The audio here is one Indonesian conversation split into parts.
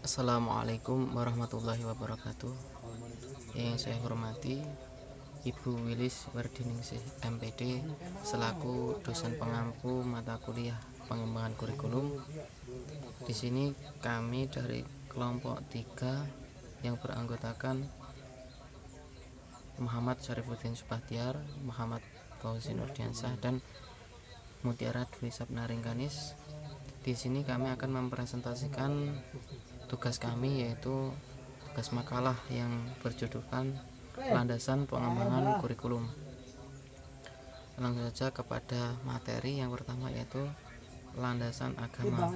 Assalamualaikum warahmatullahi wabarakatuh. Yang saya hormati Ibu Wilis Wardiningsih MPD selaku dosen pengampu mata kuliah pengembangan kurikulum. Di sini kami dari kelompok 3 yang beranggotakan Muhammad Syarifuddin Subahtiar, Muhammad Fauzi Nurdiansah, dan Mutiara Dwi Sapnaringganis. Di sini kami akan mempresentasikan tugas kami, yaitu tugas makalah yang berjudulkan Landasan Pengembangan Kurikulum. Langsung saja kepada materi yang pertama, yaitu landasan agama.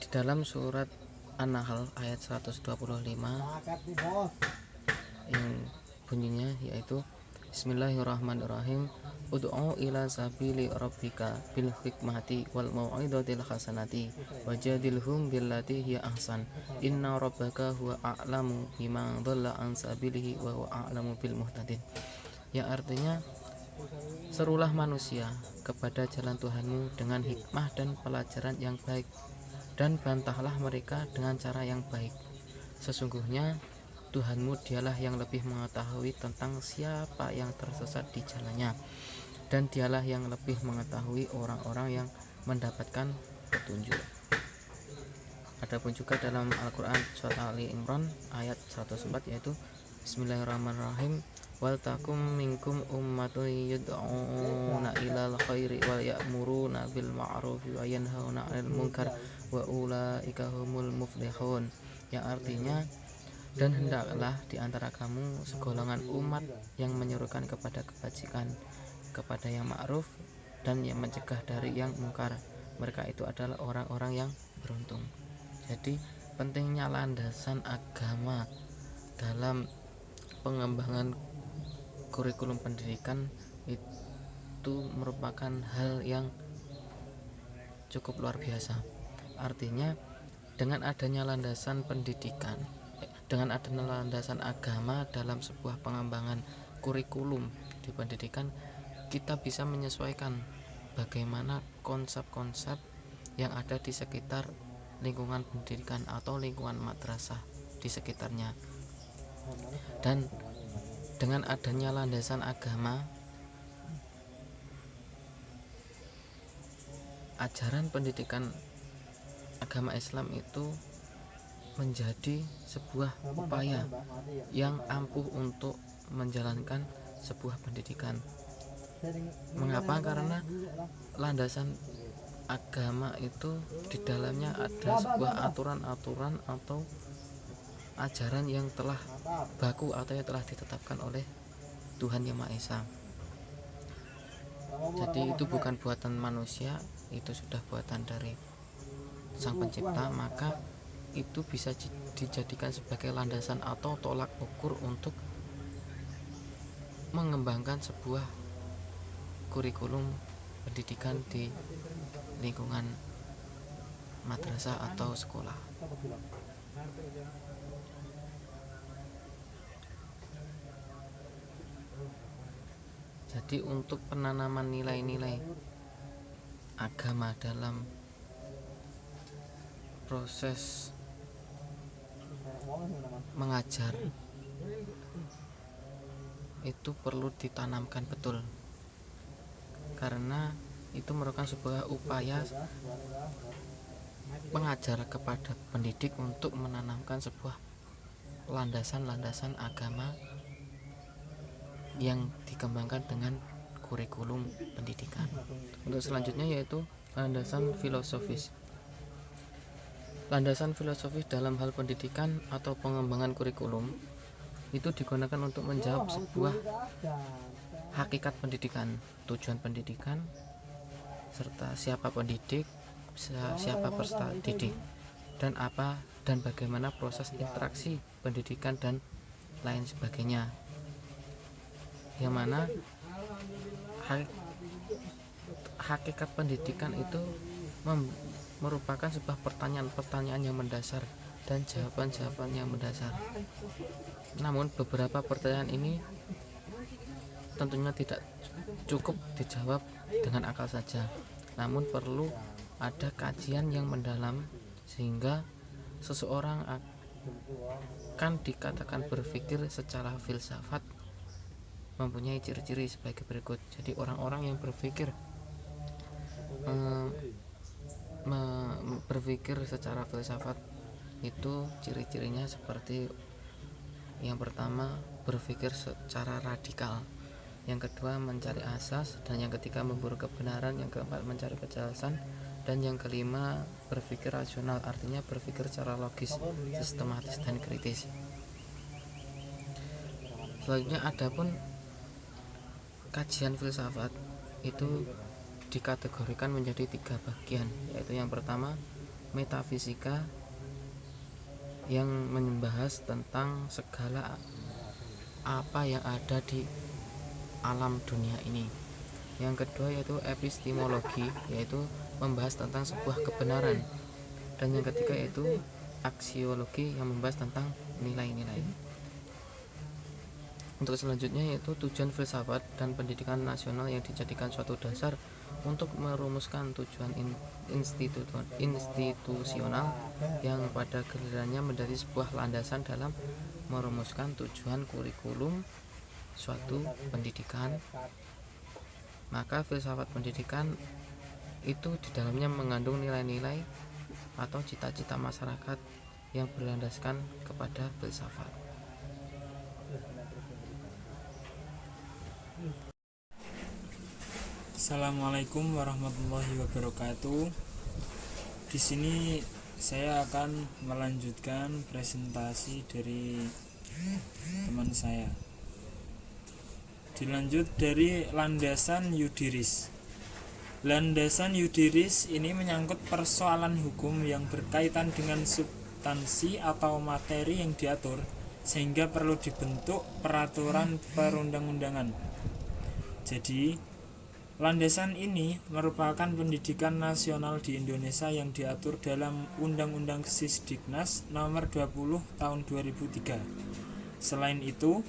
Di dalam surat An-Nahl ayat 125 yang bunyinya yaitu Bismillahirrahmanirrahim, Ud'u ila sabili rabbika bil hikmati wal mau'izatil hasanati wajadilhum billati hiya ahsan inna rabbaka huwa a'lamu biman dhalla an sabilihi wa huwa a'lamu bil muhtadin. Yang artinya, serulah manusia kepada jalan Tuhanmu dengan hikmah dan pelajaran yang baik, dan bantahlah mereka dengan cara yang baik. Sesungguhnya Tuhanmu dialah yang lebih mengetahui tentang siapa yang tersesat di jalannya, dan dialah yang lebih mengetahui orang-orang yang mendapatkan petunjuk. Adapun juga dalam Al-Quran surat Ali Imran ayat 104 yaitu Bismillahirrahmanirrahim, wal takum minkum ummatun yud'una ilal khairi wa ya'muruna bil ma'rufi wa yanhauna 'anil munkar wa ulaika humul muflihun. Yang artinya, dan hendaklah di antara kamu segolongan umat yang menyerukan kepada kebajikan, kepada yang ma'ruf, dan yang mencegah dari yang mungkar. Mereka itu adalah orang-orang yang beruntung. Jadi pentingnya landasan agama dalam pengembangan kurikulum pendidikan itu merupakan hal yang cukup luar biasa. Artinya, dengan adanya landasan pendidikan, dengan adanya landasan agama dalam sebuah pengembangan kurikulum di pendidikan, kita bisa menyesuaikan bagaimana konsep-konsep yang ada di sekitar lingkungan pendidikan atau lingkungan madrasah di sekitarnya. Dan dengan adanya landasan agama, ajaran pendidikan agama Islam itu menjadi sebuah upaya yang ampuh untuk menjalankan sebuah pendidikan. Mengapa? Karena landasan agama itu di dalamnya ada sebuah aturan-aturan atau ajaran yang telah baku atau yang telah ditetapkan oleh Tuhan Yang Maha Esa. Jadi itu bukan buatan manusia, itu sudah buatan dari Sang Pencipta, maka itu bisa dijadikan sebagai landasan atau tolak ukur untuk mengembangkan sebuah kurikulum pendidikan di lingkungan madrasah atau sekolah. Jadi untuk penanaman nilai-nilai agama dalam proses mengajar itu perlu ditanamkan betul, karena itu merupakan sebuah upaya pengajar kepada pendidik untuk menanamkan sebuah landasan-landasan agama yang dikembangkan dengan kurikulum pendidikan. Untuk selanjutnya yaitu landasan filosofis. Landasan filosofis dalam hal pendidikan atau pengembangan kurikulum itu digunakan untuk menjawab sebuah hakikat pendidikan, tujuan pendidikan, serta siapa pendidik, siapa peserta didik, dan apa dan bagaimana proses interaksi pendidikan dan lain sebagainya. Yang mana hakikat pendidikan itu merupakan sebuah pertanyaan-pertanyaan yang mendasar dan jawaban-jawaban yang mendasar. Namun beberapa pertanyaan ini tentunya tidak cukup dijawab dengan akal saja, namun perlu ada kajian yang mendalam sehingga seseorang akan dikatakan berpikir secara filsafat mempunyai ciri-ciri sebagai berikut. Jadi orang-orang yang berpikir berpikir secara filsafat itu ciri-cirinya seperti yang pertama, berpikir secara radikal, yang kedua mencari asas, dan yang ketiga memburu kebenaran, yang keempat mencari kejelasan, dan yang kelima berpikir rasional, artinya berpikir secara logis, sistematis, dan kritis. Selanjutnya adapun kajian filsafat itu dikategorikan menjadi 3 bagian, yaitu yang pertama metafisika yang membahas tentang segala apa yang ada di alam dunia ini. Yang kedua yaitu epistemologi, yaitu membahas tentang sebuah kebenaran. Dan yang ketiga yaitu aksiologi yang membahas tentang nilai-nilai. Untuk selanjutnya yaitu tujuan filsafat dan pendidikan nasional yang dijadikan suatu dasar untuk merumuskan tujuan institusional yang pada gilirannya menjadi sebuah landasan dalam merumuskan tujuan kurikulum suatu pendidikan. Maka filsafat pendidikan itu di dalamnya mengandung nilai-nilai atau cita-cita masyarakat yang berlandaskan kepada filsafat. Assalamualaikum warahmatullahi wabarakatuh. Di sini saya akan melanjutkan presentasi dari teman saya. Dilanjut dari landasan Yudiris. Landasan Yudiris ini menyangkut persoalan hukum yang berkaitan dengan substansi atau materi yang diatur, sehingga perlu dibentuk peraturan perundang-undangan. Jadi landasan ini merupakan pendidikan nasional di Indonesia yang diatur dalam Undang-Undang Sisdiknas nomor 20 tahun 2003. Selain itu,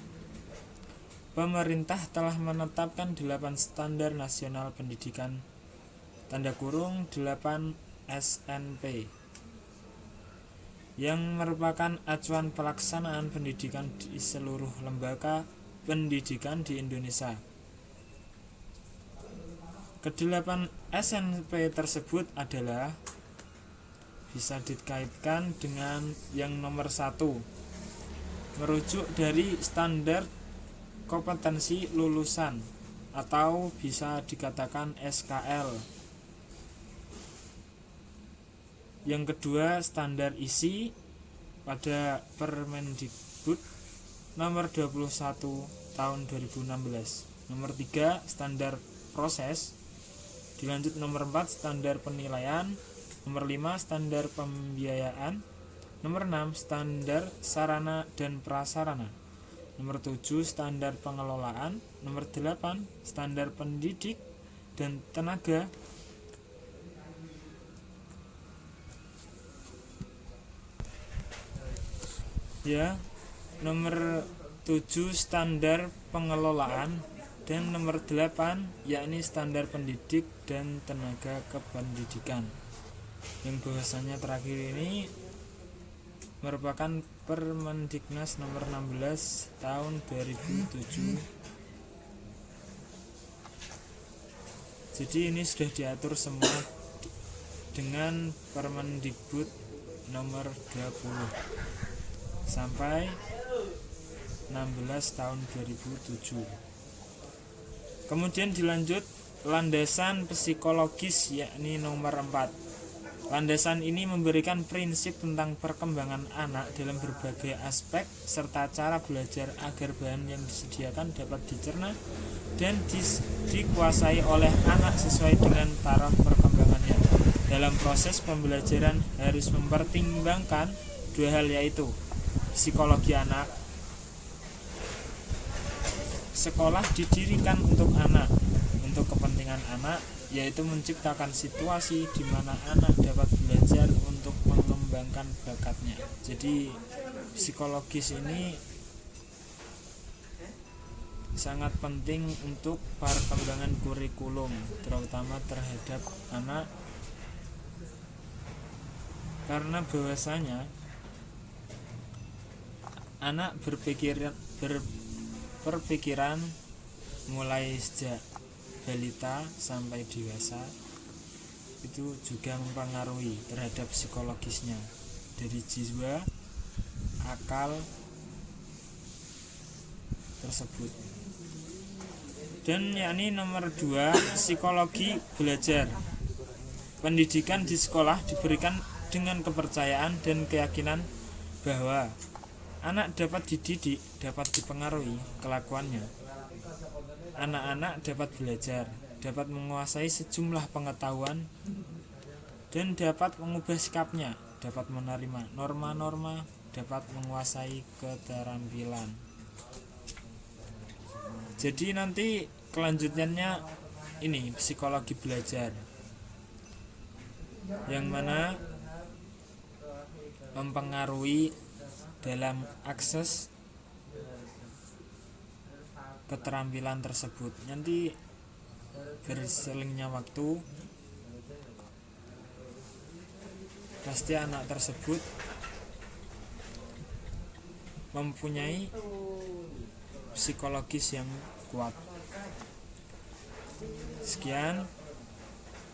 pemerintah telah menetapkan 8 standar nasional pendidikan (8 SNP) yang merupakan acuan pelaksanaan pendidikan di seluruh lembaga pendidikan di Indonesia. Ke-8 SNP tersebut adalah bisa dikaitkan dengan yang nomor 1, merujuk dari standar kompetensi lulusan atau bisa dikatakan SKL. Yang kedua, standar isi pada Permendikbud nomor 21 tahun 2016. Nomor 3, standar proses. Dilanjut nomor 4, standar penilaian. Nomor 5, standar pembiayaan. Nomor 6, standar sarana dan prasarana. Nomor 7, standar pengelolaan. Nomor 8, standar pendidik dan tenaga. Nomor 7 standar pengelolaan, dan nomor 8 yakni standar pendidik dan tenaga kependidikan, yang bahasanya terakhir ini merupakan Permendiknas nomor 16 tahun 2007. Jadi ini sudah diatur semua dengan Permendikbud nomor 20 sampai 16 tahun 2007. Kemudian dilanjut landasan psikologis yakni nomor 4. Landasan ini memberikan prinsip tentang perkembangan anak dalam berbagai aspek serta cara belajar agar bahan yang disediakan dapat dicerna dan dikuasai oleh anak sesuai dengan taraf perkembangannya. Dalam proses pembelajaran harus mempertimbangkan 2 hal, yaitu psikologi anak. Sekolah didirikan untuk anak, untuk kepentingan anak, yaitu menciptakan situasi di mana anak dapat belajar untuk mengembangkan bakatnya. Jadi psikologis ini sangat penting untuk perkembangan kurikulum, terutama terhadap anak, karena bahwasanya anak berpikiran mulai sejak balita sampai dewasa itu juga mempengaruhi terhadap psikologisnya, dari jiwa, akal tersebut. Dan yakni nomor 2, psikologi belajar. Pendidikan di sekolah diberikan dengan kepercayaan dan keyakinan bahwa anak dapat dididik, dapat dipengaruhi kelakuannya. Anak-anak dapat belajar, dapat menguasai sejumlah pengetahuan, dan dapat mengubah sikapnya, dapat menerima norma-norma, dapat menguasai keterampilan. Jadi nanti kelanjutannya ini psikologi belajar, yang mana mempengaruhi dalam akses keterampilan tersebut. Nanti berselingnya waktu pasti anak tersebut mempunyai psikologis yang kuat. Sekian,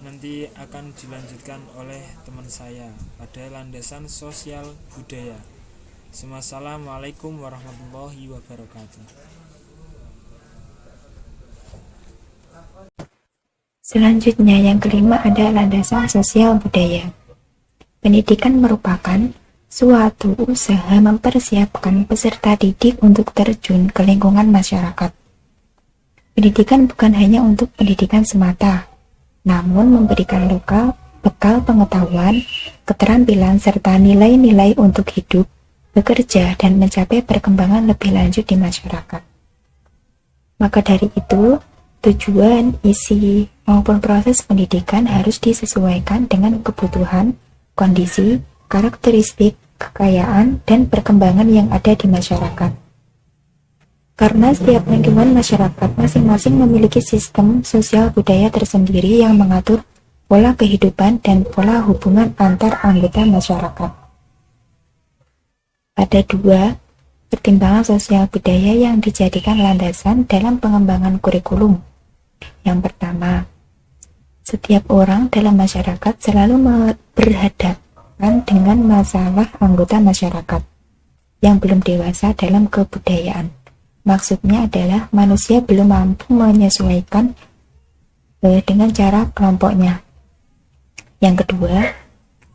nanti akan dilanjutkan oleh teman saya pada landasan sosial budaya. Assalamualaikum warahmatullahi wabarakatuh. Selanjutnya yang kelima ada landasan sosial budaya. Pendidikan merupakan suatu usaha mempersiapkan peserta didik untuk terjun ke lingkungan masyarakat. Pendidikan bukan hanya untuk pendidikan semata, namun memberikan bekal pengetahuan, keterampilan, serta nilai-nilai untuk hidup, bekerja, dan mencapai perkembangan lebih lanjut di masyarakat. Maka dari itu, tujuan, isi, maupun proses pendidikan harus disesuaikan dengan kebutuhan, kondisi, karakteristik, kekayaan, dan perkembangan yang ada di masyarakat. Karena setiap lingkungan masyarakat masing-masing memiliki sistem sosial budaya tersendiri yang mengatur pola kehidupan dan pola hubungan antar anggota masyarakat. Ada 2 pertimbangan sosial budaya yang dijadikan landasan dalam pengembangan kurikulum. Yang pertama, setiap orang dalam masyarakat selalu berhadapan dengan masalah anggota masyarakat yang belum dewasa dalam kebudayaan. Maksudnya adalah manusia belum mampu menyesuaikan dengan cara kelompoknya. Yang kedua,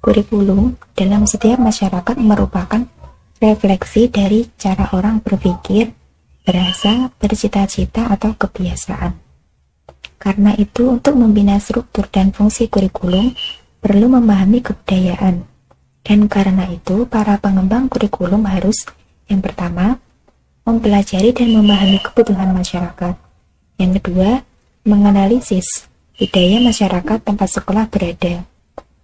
kurikulum dalam setiap masyarakat merupakan refleksi dari cara orang berpikir, berasa, bercita-cita, atau kebiasaan. Karena itu, untuk membina struktur dan fungsi kurikulum, perlu memahami kebudayaan. Dan karena itu, para pengembang kurikulum harus, yang pertama, mempelajari dan memahami kebutuhan masyarakat. Yang kedua, menganalisis budaya masyarakat tempat sekolah berada.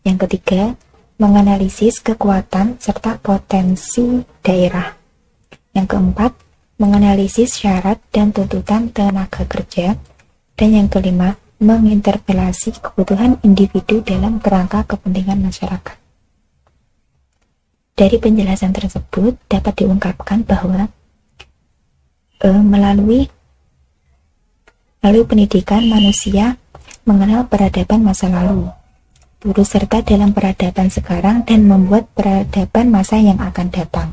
Yang ketiga, menganalisis kekuatan serta potensi daerah. Yang keempat, menganalisis syarat dan tuntutan tenaga kerja. Dan yang kelima, menginterpelasi kebutuhan individu dalam kerangka kepentingan masyarakat. Dari penjelasan tersebut dapat diungkapkan bahwa melalui pendidikan manusia mengenal peradaban masa lalu, turut serta dalam peradaban sekarang dan membuat peradaban masa yang akan datang.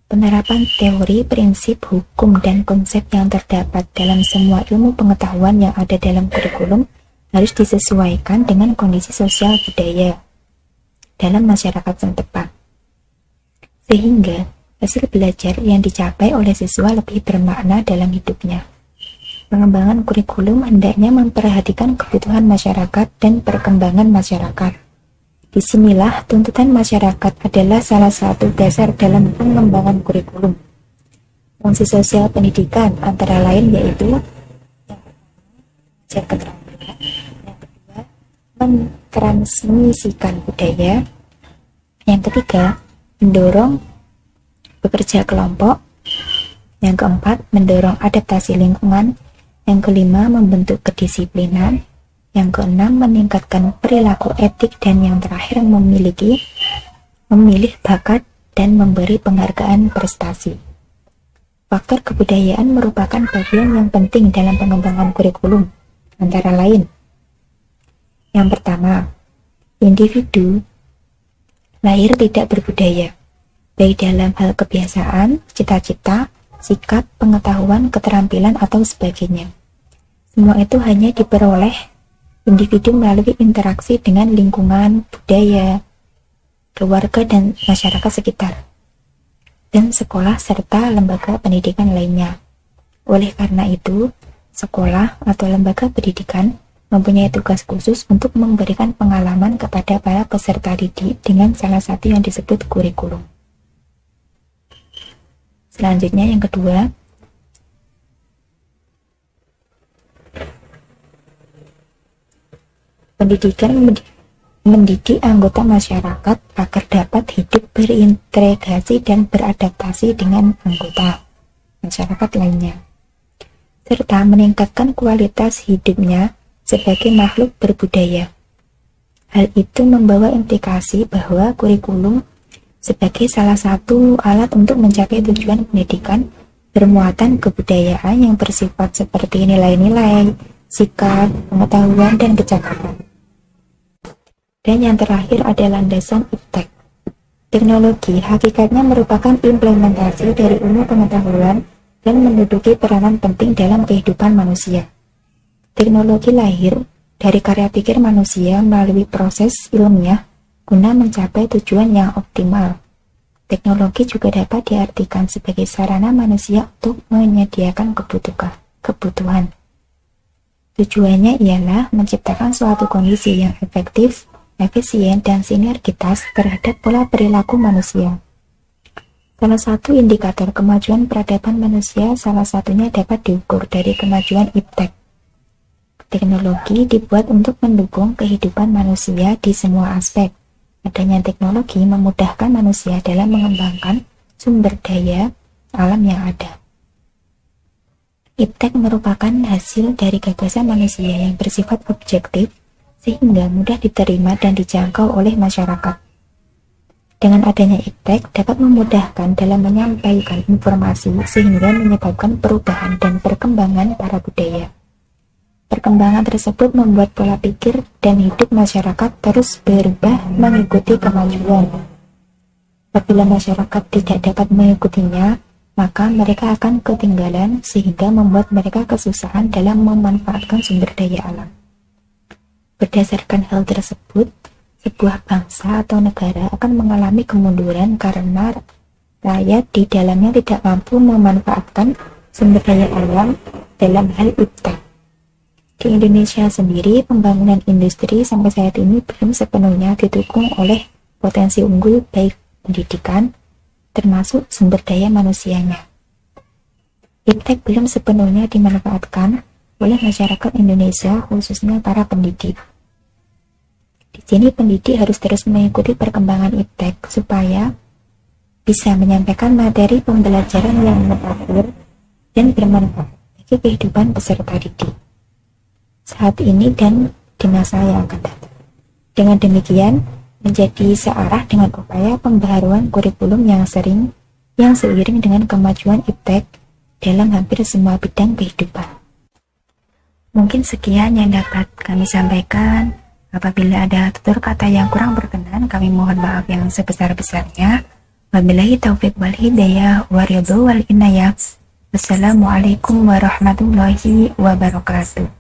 Penerapan teori, prinsip, hukum, dan konsep yang terdapat dalam semua ilmu pengetahuan yang ada dalam kurikulum harus disesuaikan dengan kondisi sosial budaya dalam masyarakat setempat. Sehingga hasil belajar yang dicapai oleh siswa lebih bermakna dalam hidupnya. Pengembangan kurikulum hendaknya memperhatikan kebutuhan masyarakat dan perkembangan masyarakat. Disinilah tuntutan masyarakat adalah salah satu dasar dalam pengembangan kurikulum. Fungsi sosial pendidikan antara lain yaitu yang keterampilan, yang kedua mentransmisikan budaya, yang ketiga mendorong bekerja kelompok, Yang keempat, mendorong adaptasi lingkungan. Yang kelima, membentuk kedisiplinan. Yang keenam, meningkatkan perilaku etik. Dan yang terakhir, memilih bakat dan memberi penghargaan prestasi. Faktor kebudayaan merupakan bagian yang penting dalam pengembangan kurikulum, antara lain. Yang pertama, individu lahir tidak berbudaya, baik dalam hal kebiasaan, cita-cita, sikap, pengetahuan, keterampilan, atau sebagainya. Semua itu hanya diperoleh individu melalui interaksi dengan lingkungan, budaya, keluarga, dan masyarakat sekitar, dan sekolah serta lembaga pendidikan lainnya. Oleh karena itu, sekolah atau lembaga pendidikan mempunyai tugas khusus untuk memberikan pengalaman kepada para peserta didik dengan salah satu yang disebut kurikulum. Selanjutnya yang kedua, pendidikan mendidik anggota masyarakat agar dapat hidup berintegrasi dan beradaptasi dengan anggota masyarakat lainnya, serta meningkatkan kualitas hidupnya sebagai makhluk berbudaya. Hal itu membawa implikasi bahwa kurikulum sebagai salah satu alat untuk mencapai tujuan pendidikan bermuatan kebudayaan yang bersifat seperti nilai-nilai, sikap, pengetahuan, dan kecakapan. Dan yang terakhir ada landasan iptek. Teknologi hakikatnya merupakan implementasi dari ilmu pengetahuan dan menduduki peranan penting dalam kehidupan manusia. Teknologi lahir dari karya pikir manusia melalui proses ilmiah guna mencapai tujuan yang optimal. Teknologi juga dapat diartikan sebagai sarana manusia untuk menyediakan kebutuhan. Tujuannya ialah menciptakan suatu kondisi yang efektif, efisien, dan sinergitas terhadap pola perilaku manusia. Salah satu indikator kemajuan peradaban manusia salah satunya dapat diukur dari kemajuan iptek. Teknologi dibuat untuk mendukung kehidupan manusia di semua aspek. Adanya teknologi memudahkan manusia dalam mengembangkan sumber daya alam yang ada. Iptek merupakan hasil dari gagasan manusia yang bersifat objektif sehingga mudah diterima dan dijangkau oleh masyarakat. Dengan adanya iptek dapat memudahkan dalam menyampaikan informasi sehingga menyebabkan perubahan dan perkembangan para budaya. Perkembangan tersebut membuat pola pikir dan hidup masyarakat terus berubah mengikuti kemajuan. Apabila masyarakat tidak dapat mengikutinya, maka mereka akan ketinggalan sehingga membuat mereka kesusahan dalam memanfaatkan sumber daya alam. Berdasarkan hal tersebut, sebuah bangsa atau negara akan mengalami kemunduran karena rakyat di dalamnya tidak mampu memanfaatkan sumber daya alam dalam hal iptek. Di Indonesia sendiri, pembangunan industri sampai saat ini belum sepenuhnya didukung oleh potensi unggul baik pendidikan, termasuk sumber daya manusianya. Iptek belum sepenuhnya dimanfaatkan oleh masyarakat Indonesia, khususnya para pendidik. Di sini pendidik harus terus mengikuti perkembangan iptek supaya bisa menyampaikan materi pembelajaran yang mutakhir dan bermanfaat bagi kehidupan peserta didik saat ini dan di masa yang akan datang. Dengan demikian, menjadi searah dengan upaya pembaharuan kurikulum yang seiring dengan kemajuan iptek dalam hampir semua bidang kehidupan. Mungkin sekian yang dapat kami sampaikan. Apabila ada tutur kata yang kurang berkenan, kami mohon maaf yang sebesar-besarnya. Wabillahi taufiq wal hidayah wa ridho wal inayah. Wassalamualaikum warahmatullahi wabarakatuh.